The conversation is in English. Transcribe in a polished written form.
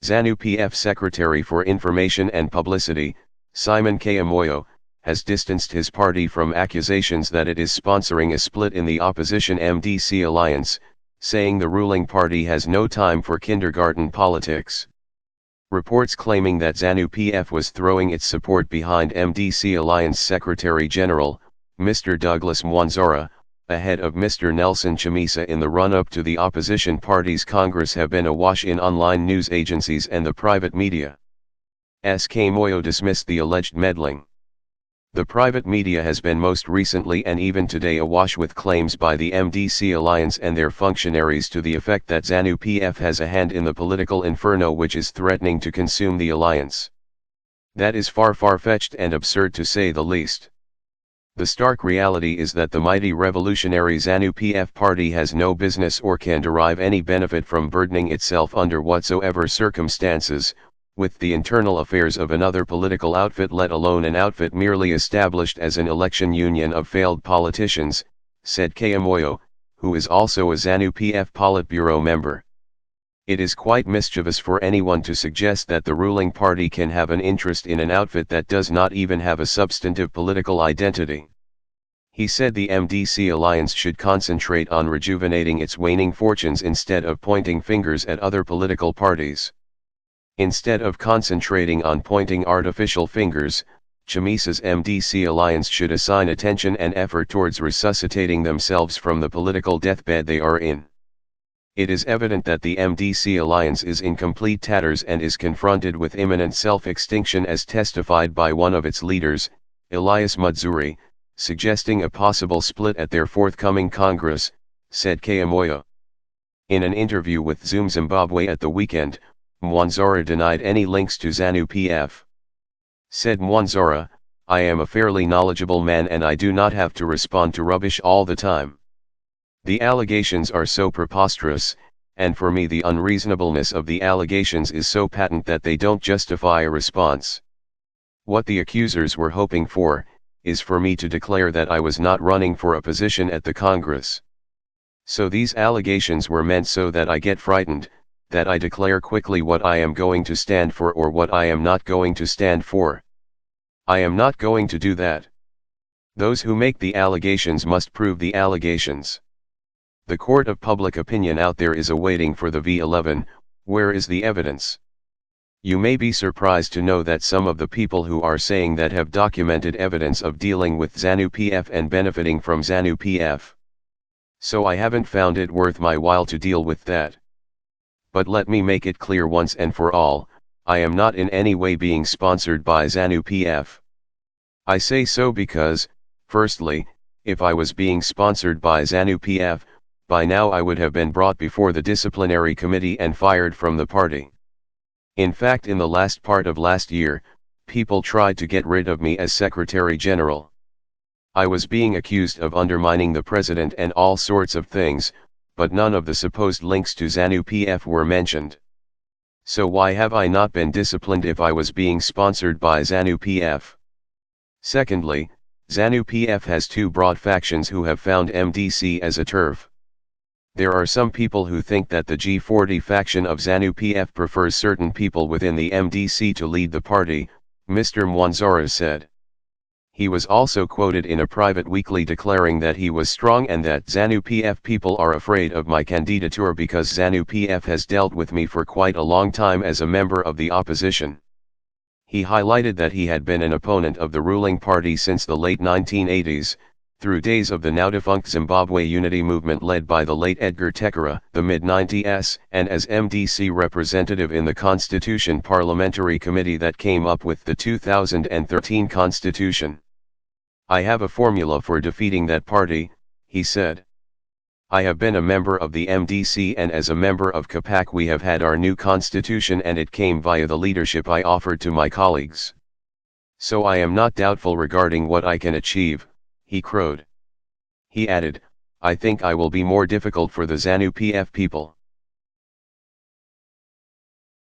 Zanu-PF Secretary for Information and Publicity, Simon Moyo, has distanced his party from accusations that it is sponsoring a split in the opposition MDC Alliance, saying the ruling party has no time for kindergarten politics. Reports claiming that Zanu-PF was throwing its support behind MDC Alliance Secretary General, Mr. Douglas Mwonzora, ahead of Mr. Nelson Chamisa in the run-up to the opposition party's Congress have been awash in online news agencies and the private media. SK Moyo dismissed the alleged meddling. The private media has been most recently and even today awash with claims by the MDC Alliance and their functionaries to the effect that Zanu-PF has a hand in the political inferno which is threatening to consume the alliance. That is far-fetched and absurd to say the least. The stark reality is that the mighty revolutionary Zanu-PF party has no business or can derive any benefit from burdening itself under whatsoever circumstances with the internal affairs of another political outfit, let alone an outfit merely established as an election union of failed politicians, said Moyo, who is also a Zanu-PF Politburo member. It is quite mischievous for anyone to suggest that the ruling party can have an interest in an outfit that does not even have a substantive political identity. He said the MDC Alliance should concentrate on rejuvenating its waning fortunes instead of pointing fingers at other political parties. Instead of concentrating on pointing artificial fingers, Chamisa's MDC Alliance should assign attention and effort towards resuscitating themselves from the political deathbed they are in. It is evident that the MDC Alliance is in complete tatters and is confronted with imminent self-extinction as testified by one of its leaders, Elias Mudzuri, suggesting a possible split at their forthcoming Congress, said Moyo. In an interview with Zoom Zimbabwe at the weekend, Mwonzora denied any links to Zanu-PF. Said Mwonzora, "I am a fairly knowledgeable man and I do not have to respond to rubbish all the time. The allegations are so preposterous, and for me the unreasonableness of the allegations is so patent that they don't justify a response. What the accusers were hoping for, is for me to declare that I was not running for a position at the Congress. So these allegations were meant so that I get frightened, that I declare quickly what I am going to stand for or what I am not going to stand for. I am not going to do that. Those who make the allegations must prove the allegations. The court of public opinion out there is awaiting for the V11, where is the evidence? You may be surprised to know that some of the people who are saying that have documented evidence of dealing with Zanu-PF and benefiting from Zanu-PF. So I haven't found it worth my while to deal with that. But let me make it clear once and for all, I am not in any way being sponsored by Zanu-PF. I say so because, firstly, if I was being sponsored by Zanu-PF, by now I would have been brought before the disciplinary committee and fired from the party. In fact, in the last part of last year, people tried to get rid of me as Secretary General. I was being accused of undermining the president and all sorts of things, but none of the supposed links to Zanu-PF were mentioned. So why have I not been disciplined if I was being sponsored by Zanu-PF? Secondly, Zanu-PF has two broad factions who have found MDC as a turf. There are some people who think that the G40 faction of Zanu-PF prefers certain people within the MDC to lead the party, Mr. Mwonzora said. He was also quoted in a private weekly declaring that he was strong and that Zanu-PF people are afraid of my candidature because Zanu-PF has dealt with me for quite a long time as a member of the opposition. He highlighted that he had been an opponent of the ruling party since the late 1980s, through days of the now-defunct Zimbabwe Unity Movement led by the late Edgar Tekera, the mid-90s, and as MDC representative in the Constitution Parliamentary Committee that came up with the 2013 Constitution. I have a formula for defeating that party, he said. I have been a member of the MDC and as a member of CAPAC we have had our new constitution and it came via the leadership I offered to my colleagues. So I am not doubtful regarding what I can achieve, he crowed. He added, I think I will be more difficult for the Zanu-PF people.